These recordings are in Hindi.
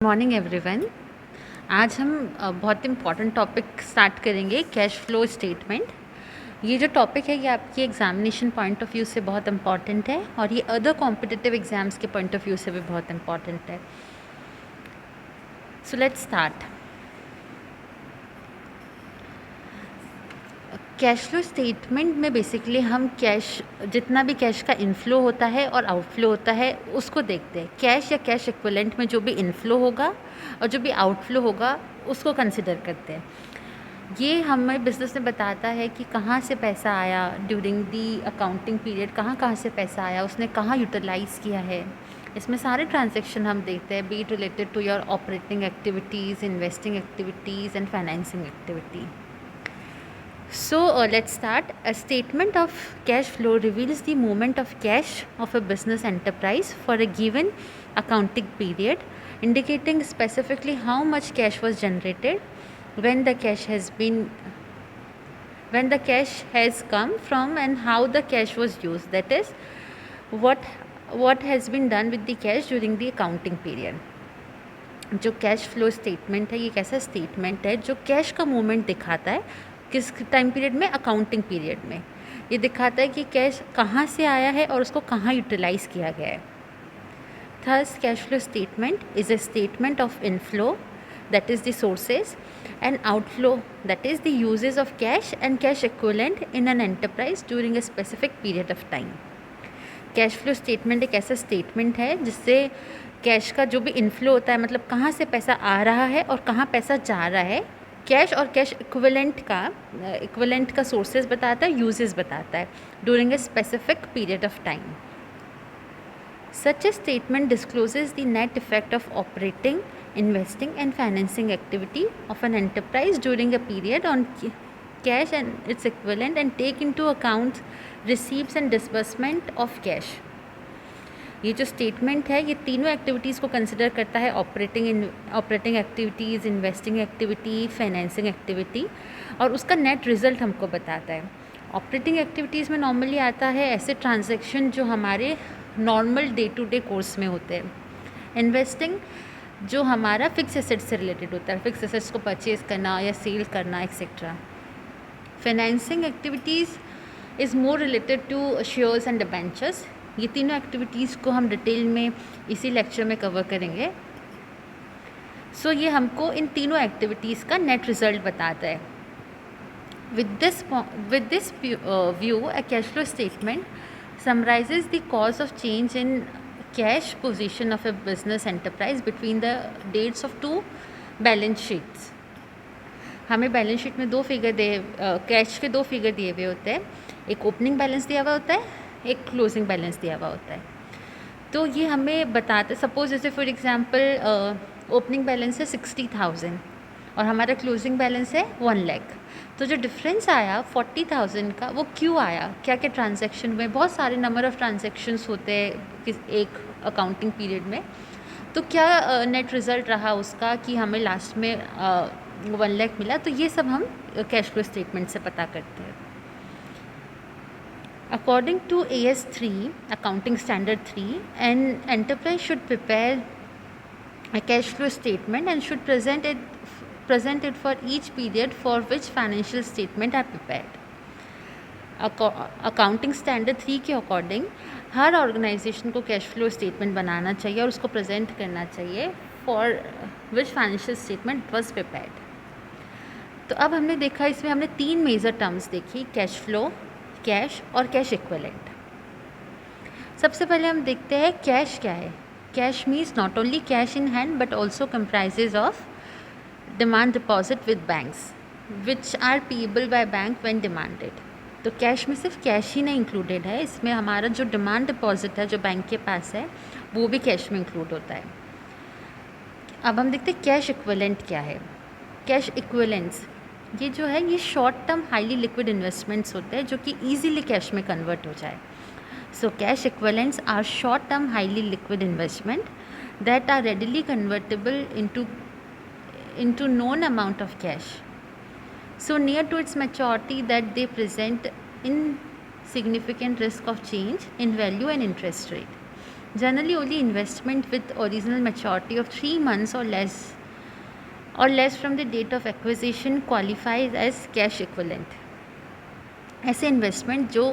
Morning everyone. आज हम बहुत इम्पॉर्टेंट टॉपिक स्टार्ट करेंगे, कैश फ्लो स्टेटमेंट। ये जो टॉपिक है ये आपकी एग्जामिनेशन पॉइंट ऑफ व्यू से बहुत इम्पॉर्टेंट है और ये अदर कॉम्पिटिटिव एग्जाम्स के पॉइंट ऑफ व्यू से भी बहुत इम्पॉर्टेंट है। So let's start. Cash flow statement में बेसिकली हम कैश, जितना भी कैश का इनफ्लो होता है और आउटफ्लो होता है उसको देखते हैं। कैश या कैश इक्विवेलेंट में जो भी इनफ्लो होगा और जो भी आउटफ्लो होगा उसको कंसिडर करते हैं। ये हमें बिज़नेस में बताता है कि कहाँ से पैसा आया ड्यूरिंग दी अकाउंटिंग पीरियड, कहाँ कहाँ से पैसा आया, उसने कहाँ यूटिलाइज़ किया है। इसमें सारे ट्रांजैक्शन हम देखते हैं, be it related to your operating activities, investing activities and financing activity. So let's start. A statement of cash flow reveals the movement of cash of a business enterprise for a given accounting period, indicating specifically how much cash was generated, when the cash has come from, and how the cash was used. That is, what has been done with the cash during the accounting period. जो कैश फ्लो स्टेटमेंट है ये एक ऐसा स्टेटमेंट है जो कैश का मूवमेंट दिखाता है। किस टाइम पीरियड में? अकाउंटिंग पीरियड में। ये दिखाता है कि कैश कहाँ से आया है और उसको कहाँ यूटिलाइज़ किया गया है। Thus cash flow statement is a statement of inflow, that is the sources, and outflow, that is the uses of cash and cash equivalent in an enterprise during a specific period of time. Cash flow statement एक ऐसा स्टेटमेंट है जिससे कैश का जो भी इनफ्लो होता है, मतलब कहाँ से पैसा आ रहा है और कहाँ पैसा जा रहा है, कैश और कैश इक्विवेलेंट का सोर्सेज बताता है, यूजेस बताता है during a specific period of time. Such a statement discloses the net effect of operating, investing and financing activity of an enterprise during a period on cash and its equivalent and take into account receipts and disbursement of cash. ये जो स्टेटमेंट है ये तीनों एक्टिविटीज़ को कंसिडर करता है, operating activities, investing activity, financing activity, और उसका नेट रिज़ल्ट हमको बताता है। ऑपरेटिंग एक्टिविटीज़ में नॉर्मली आता है ऐसे ट्रांजैक्शन जो हमारे normal day to day course में होते हैं। इन्वेस्टिंग जो हमारा फिक्स एसेट्स से रिलेटेड होता है, फिक्स एसेट्स को परचेज़ करना या सेल करना एक्सेट्रा। Financing activities is more related to shares and debentures. ये तीनों एक्टिविटीज़ को हम डिटेल में इसी लेक्चर में कवर करेंगे। सो ये हमको इन तीनों एक्टिविटीज़ का नेट रिज़ल्ट बताता है। With this view, a cash flow statement summarizes the cause of change in cash position of a business enterprise between the dates of two balance sheets. हमें बैलेंस शीट में कैश के दो फिगर दिए हुए होते हैं। एक ओपनिंग बैलेंस दिया हुआ होता है, एक क्लोजिंग बैलेंस दिया हुआ होता है। तो ये हमें बताते, सपोज जैसे फॉर एग्जांपल ओपनिंग बैलेंस है 60,000 और हमारा क्लोजिंग बैलेंस है 1 लाख। तो जो डिफरेंस आया 40,000 का, वो क्यों आया? क्या क्या ट्रांजैक्शन में, बहुत सारे नंबर ऑफ़ ट्रांजैक्शंस होते हैं एक अकाउंटिंग पीरियड में। तो क्या नेट रिज़ल्ट रहा उसका कि हमें लास्ट में 1 लाख मिला। तो ये सब हम कैश फ्लो स्टेटमेंट से पता करते हैं। According to AS3, Accounting Standard 3, an enterprise should prepare a cash flow statement and should present it for each period for which financial statement are prepared. Accounting standard 3 के अकॉर्डिंग हर ऑर्गेनाइजेशन को कैश फ्लो स्टेटमेंट बनाना चाहिए और उसको प्रेजेंट करना चाहिए for which financial statement was prepared. तो अब हमने देखा, इसमें हमने 3 मेजर टर्म्स देखी, कैश फ्लो, कैश और कैश इक्विवेलेंट। सबसे पहले हम देखते हैं कैश क्या है। Cash means not only cash in hand but also comprises of demand deposit with banks which are payable by bank when demanded. तो कैश में सिर्फ कैश ही नहीं इंक्लूडेड है, इसमें हमारा जो डिमांड डिपॉजिट है जो बैंक के पास है वो भी कैश में इंक्लूड होता है। अब हम देखते हैं कैश इक्विवेलेंट क्या है। कैश इक्विवेलेंट्स ये जो है ये short term highly liquid investments होते हैं जो कि ईजिली कैश में कन्वर्ट हो जाए। So cash equivalents are short term highly liquid investment that are readily convertible into known amount of cash, so near to its maturity that they present insignificant risk of change in value and interest rate. Generally, only investment with original maturity of 3 months or less from the date of acquisition qualifies as cash equivalent. ऐसे इन्वेस्टमेंट जो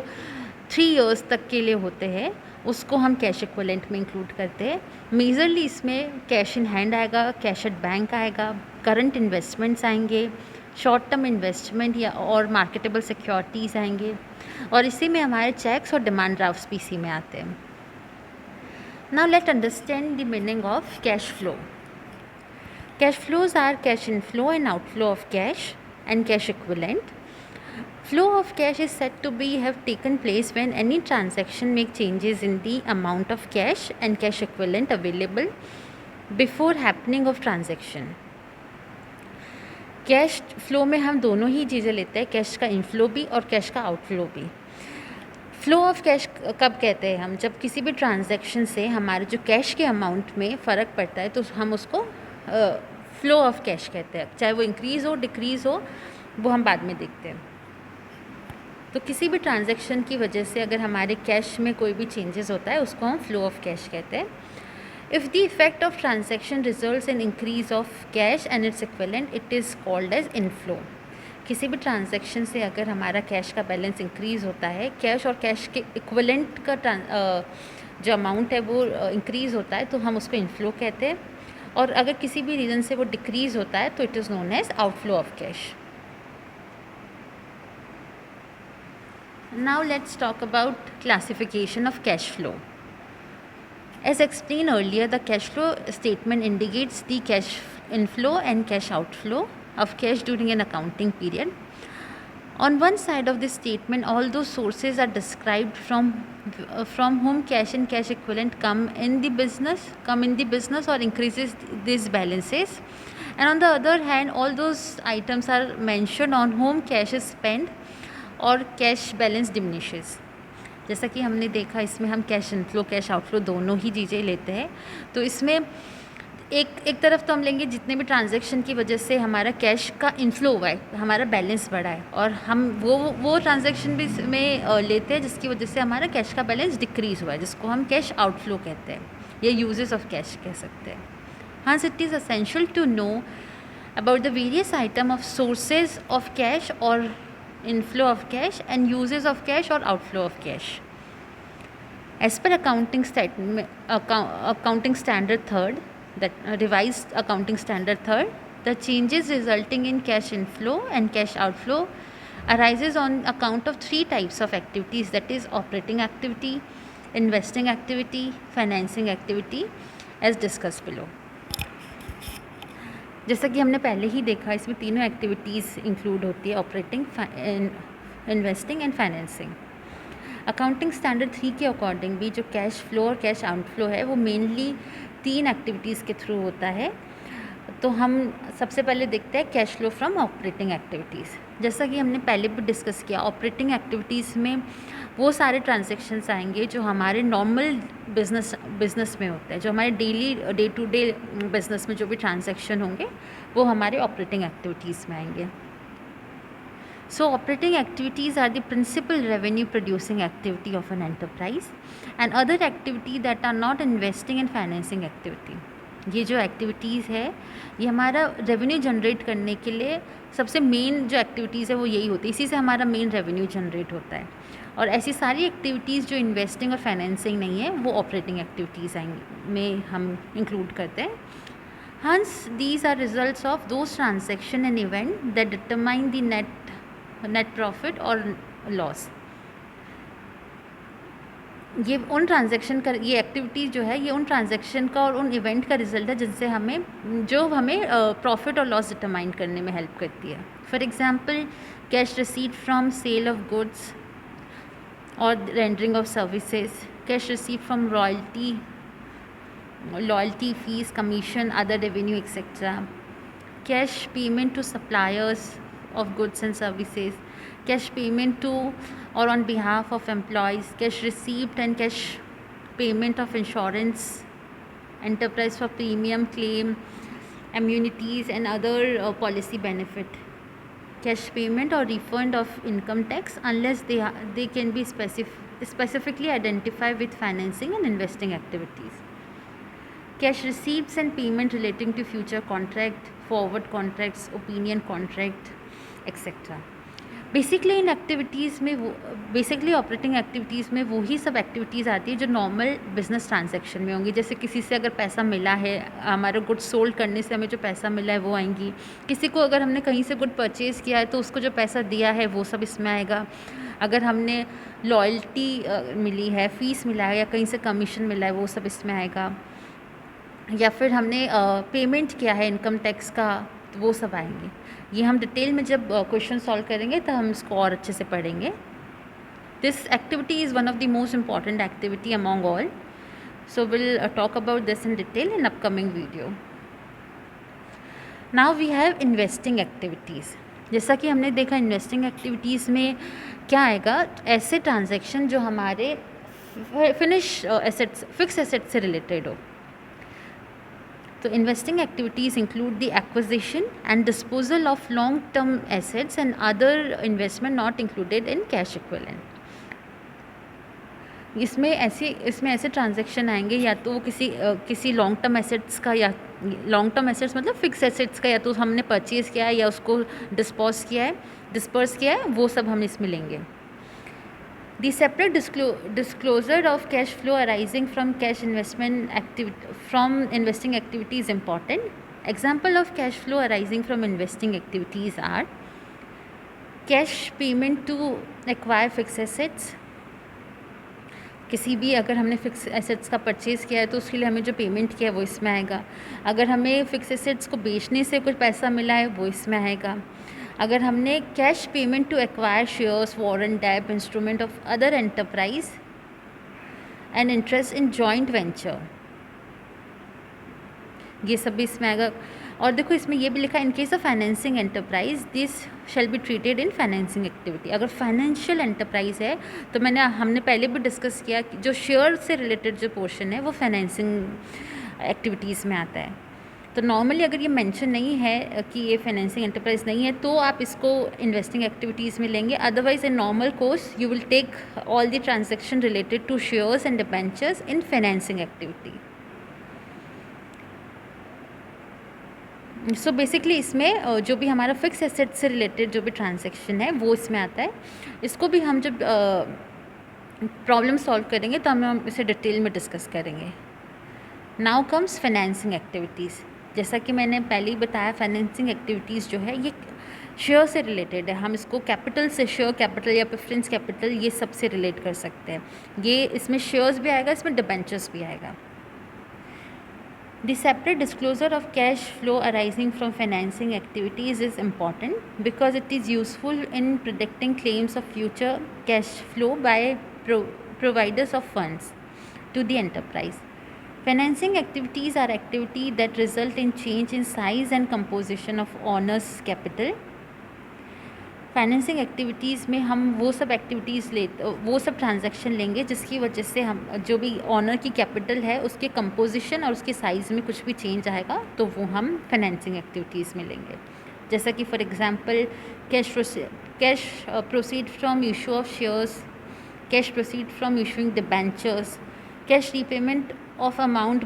3 years तक के लिए होते हैं उसको हम कैश इक्विवेलेंट में इंक्लूड करते हैं. मेजरली इसमें कैश इन हैंड आएगा, कैश एट बैंक आएगा, करंट इन्वेस्टमेंट्स आएंगे, शॉर्ट टर्म इन्वेस्टमेंट या और मार्केटेबल सिक्योरिटीज़ आएंगे, और इसी में हमारे चेक्स और डिमांड ड्राफ्ट्स भी इसी में आते हैं. Now let understand the meaning of cash flow. Cash flows are cash inflow and outflow of cash and cash equivalent. Flow of cash is said to be have taken place when any transaction make changes in the amount of cash and cash equivalent available before happening of transaction. Cash flow में हम दोनों ही चीज़ें लेते हैं, कैश का इनफ्लो भी और कैश का आउटफ्लो भी. फ्लो ऑफ कैश कब कहते हैं हम? जब किसी भी ट्रांजैक्शन से हमारे जो कैश के अमाउंट में फ़र्क पड़ता है तो हम उसको फ्लो ऑफ कैश कहते हैं. चाहे वो इंक्रीज़ हो डिक्रीज़ हो वो हम बाद में देखते हैं. तो किसी भी ट्रांजैक्शन की वजह से अगर हमारे कैश में कोई भी चेंजेस होता है उसको हम फ्लो ऑफ कैश कहते हैं. If the effect of transaction results in increase of cash and it's equivalent it is called as inflow. किसी भी ट्रांजैक्शन से अगर हमारा कैश का बैलेंस इंक्रीज़ होता है, कैश और कैश के इक्विवेलेंट का जो अमाउंट है वो इंक्रीज़ होता है तो हम उसको इनफ्लो कहते हैं. और अगर किसी भी रीज़न से वो डिक्रीज़ होता है तो it is known as outflow of cash. Now let's talk about classification of cash flow. As explained earlier, the cash flow statement indicates the cash inflow and cash outflow of cash during an accounting period. On one side of this statement, all those sources are described from whom cash and cash equivalent come in the business or increases these balances. And on the other hand, all those items are mentioned on whom cash is spent or cash balance diminishes. जैसा कि हमने देखा इसमें हम कैश इनफ्लो कैश आउटफ्लो दोनों ही चीज़ें लेते हैं. तो इसमें एक तरफ तो हम लेंगे जितने भी ट्रांजैक्शन की वजह से हमारा कैश का इनफ्लो हुआ है, हमारा बैलेंस बढ़ा है, और हम वो ट्रांजैक्शन भी में लेते हैं जिसकी वजह से हमारा कैश का बैलेंस डिक्रीज़ हुआ है, जिसको हम कैश आउटफ्लो कहते हैं या यूजेस ऑफ कैश कह सकते हैं. Hence it is essential to know about the various item of sources of cash और inflow of cash and uses of cash or outflow of cash. As per accounting standard third, that revised accounting standard third, the changes resulting in cash inflow and cash outflow arises on account of 3 types of activities, that is operating activity, investing activity, financing activity, as discussed below. जैसा कि हमने पहले ही देखा इसमें तीनों एक्टिविटीज़ इंक्लूड होती है, operating, investing and financing. Accounting standard 3 के अकॉर्डिंग भी जो कैश फ्लो और कैश आउटफ्लो है वो मेनली 3 एक्टिविटीज़ के थ्रू होता है. तो हम सबसे पहले देखते हैं cash flow from operating activities. जैसा कि हमने पहले भी डिस्कस किया, ऑपरेटिंग एक्टिविटीज़ में वो सारे ट्रांजैक्शंस आएंगे जो हमारे नॉर्मल बिजनेस में होते हैं, जो हमारे डे टू डे बिजनेस में जो भी ट्रांजैक्शन होंगे वो हमारे ऑपरेटिंग एक्टिविटीज़ में आएंगे. So operating activities are the principal revenue producing activity of an enterprise and other activity that are not investing and financing activity. ये जो एक्टिविटीज़ है ये हमारा रेवेन्यू जनरेट करने के लिए सबसे मेन जो एक्टिविटीज़ है वो यही होती है, इसी से हमारा मेन रेवेन्यू जनरेट होता है. और ऐसी सारी एक्टिविटीज़ जो इन्वेस्टिंग और फाइनेंसिंग नहीं है वो ऑपरेटिंग एक्टिविटीज़ में हम इंक्लूड करते हैं. Hence these are results of those transaction and event that determine the net profit और लॉस. ये उन ट्रांजैक्शन का, ये एक्टिविटीज़ जो है ये उन ट्रांजैक्शन का और उन इवेंट का रिजल्ट है जिनसे हमें प्रॉफिट और लॉस डिटरमाइन करने में हेल्प करती है. For example cash receipt from sale of goods और rendering of services, cash receipt from loyalty fees, commission, other revenue etcetera, cash payment to suppliers of goods and services, cash payment to or on behalf of employees, cash receipt and cash payment of insurance enterprise for premium claim, immunities and other policy benefit, cash payment or refund of income tax unless they can be specifically identify with financing and investing activities. Cash receipts and payment relating to future contract, forward contracts, opinion contract, etc. Basically इन एक्टिविटीज़ में वो बेसिकली ऑपरेटिंग एक्टिविटीज़ में वही सब एक्टिविटीज़ आती है जो नॉर्मल बिजनेस ट्रांजैक्शन में होंगी. जैसे किसी से अगर पैसा मिला है, हमारा गुड सोल्ड करने से हमें जो पैसा मिला है वो आएंगी. किसी को अगर हमने कहीं से गुड परचेज़ किया है तो उसको जो पैसा दिया है वो सब इसमें आएगा. अगर हमने लॉयल्टी मिली है, फ़ीस मिला है या कहीं से कमीशन मिला है वो सब इसमें आएगा. या फिर हमने पेमेंट किया है इनकम टैक्स का तो वो सब आएंगे. ये हम डिटेल में जब क्वेश्चन सॉल्व करेंगे तो हम इसको और अच्छे से पढ़ेंगे. This activity is one of the most important activity among all. So will talk about this in detail in upcoming video. Now we have investing activities. जैसा कि हमने देखा इन्वेस्टिंग एक्टिविटीज़ में क्या आएगा, ऐसे ट्रांजैक्शन जो हमारे फिनिश एसेट्स, फिक्स एसेट्स से रिलेटेड हो. So investing activities include the acquisition and disposal of long-term assets and other investment not included in cash equivalent. इसमें ऐसे ट्रांजैक्शन आएंगे या तो किसी लॉन्ग टर्म एसेट्स का, या लॉन्ग टर्म एसेट्स मतलब फिक्स एसेट्स का, या तो हमने परचेज़ किया है या उसको डिस्पर्स किया है, वो सब हम इसमें लेंगे. The separate disclosure of cash flow arising from investing activity is important. Example of cash flow arising from investing activities are cash payment to acquire fixed assets. किसी भी अगर हमने फिक्स एसेट्स का परचेज़ किया है तो उसके लिए हमें जो पेमेंट किया है वो इसमें आएगा. अगर हमें फिक्स एसेट्स को बेचने से कुछ पैसा मिला है वो इसमें आएगा. अगर हमने cash payment to acquire shares, warrant, debt, instrument of other enterprise and interest in joint venture, ये सब भी इसमें आएगा. और देखो इसमें ये भी लिखा in case of financing enterprise this shall be treated in financing activity. अगर फाइनेंशियल एंटरप्राइज है तो हमने पहले भी डिस्कस किया कि जो शेयर से रिलेटेड जो पोर्शन है वो फाइनेंसिंग एक्टिविटीज़ में आता है. तो नॉर्मली अगर ये मेंशन नहीं है कि ये फाइनेंसिंग एंटरप्राइज नहीं है तो आप इसको इन्वेस्टिंग एक्टिविटीज़ में लेंगे. Otherwise in normal course you will take all the transaction related to shares and debentures in financing activity. So basically इसमें जो भी हमारा फिक्स एसेट से रिलेटेड जो भी ट्रांजैक्शन है वो इसमें आता है. इसको भी हम जब प्रॉब्लम सॉल्व करेंगे तो हम इसे डिटेल में डिस्कस करेंगे. Now comes financing activities. जैसा कि मैंने पहले ही बताया फाइनेंसिंग एक्टिविटीज़ जो है ये शेयर से रिलेटेड है. हम इसको कैपिटल से, शेयर कैपिटल या प्रेफरेंस कैपिटल, ये सब से रिलेट कर सकते हैं. ये इसमें शेयर्स भी आएगा, इसमें डिबेंचर्स भी आएगा. The separate disclosure of cash flow arising from financing activities is important because it is useful in predicting claims of future cash flow by providers of funds to the enterprise. Financing activities are activities that result in change in size and composition of owner's capital. Financing activities में हम वो सब ट्रांजैक्शन लेंगे जिसकी वजह से हम जो भी ऑनर की कैपिटल है उसके कंपोजिशन और उसके साइज़ में कुछ भी चेंज आएगा तो वो हम फाइनेंसिंग एक्टिविटीज़ में लेंगे. जैसा कि for example cash proceed from issue of shares, cash proceed from issuing debentures, cash repayment of amount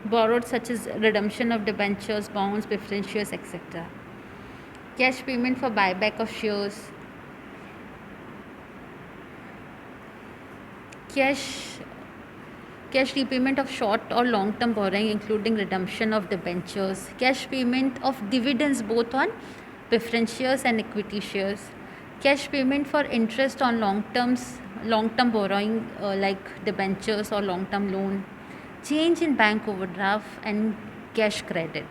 borrowed such as redemption of debentures, bonds, preference shares, etc. Cash payment for buyback of shares, cash repayment of short or long term borrowing including redemption of debentures, cash payment of dividends both on preference shares and equity shares, cash payment for interest on long term borrowing like debentures or long term loan, change in bank overdraft and cash credit,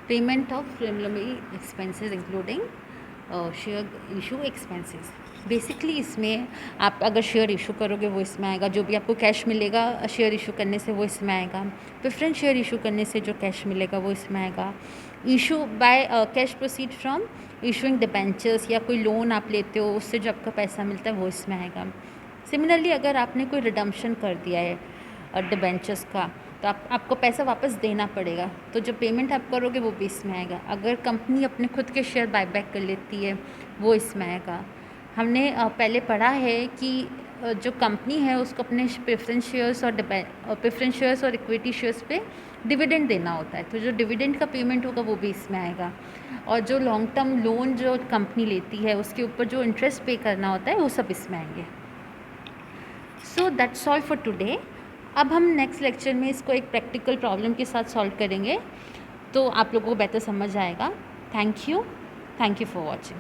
payment of preliminary expenses including share issue expenses. Basically इसमें आप अगर शेयर इशू करोगे वो इसमें आएगा. जो भी आपको कैश मिलेगा शेयर इशू करने से वो इसमें आएगा. प्रेफरेंस शेयर इशू करने से जो कैश मिलेगा वो इसमें आएगा. Issue by cash proceed from issuing debentures, या कोई लोन आप लेते हो उससे जो आपका पैसा मिलता है वो इसमें आएगा. सिमिलरली अगर आपने कोई रिडम्पशन कर दिया है डिबेंचर्स का तो आपको पैसा वापस देना पड़ेगा, तो जो पेमेंट आप करोगे वो भी इसमें आएगा. अगर कंपनी अपने खुद के शेयर बायबैक कर लेती है वो इसमें आएगा. हमने पहले पढ़ा है कि जो कंपनी है उसको अपने प्रेफरेंस शेयर्स और इक्विटी शेयर्स पे डिविडेंड देना होता है, तो जो डिविडेंड का पेमेंट होगा वो भी इसमें आएगा। और जो लॉन्ग टर्म लोन जो कंपनी लेती है उसके ऊपर जो इंटरेस्ट पे करना होता है वो सब इसमें आएंगे। So that's all for today. अब हम नेक्स्ट लेक्चर में इसको एक प्रैक्टिकल प्रॉब्लम के साथ सॉल्व करेंगे, तो आप लोगों को बेहतर समझ आएगा। Thank you for watching.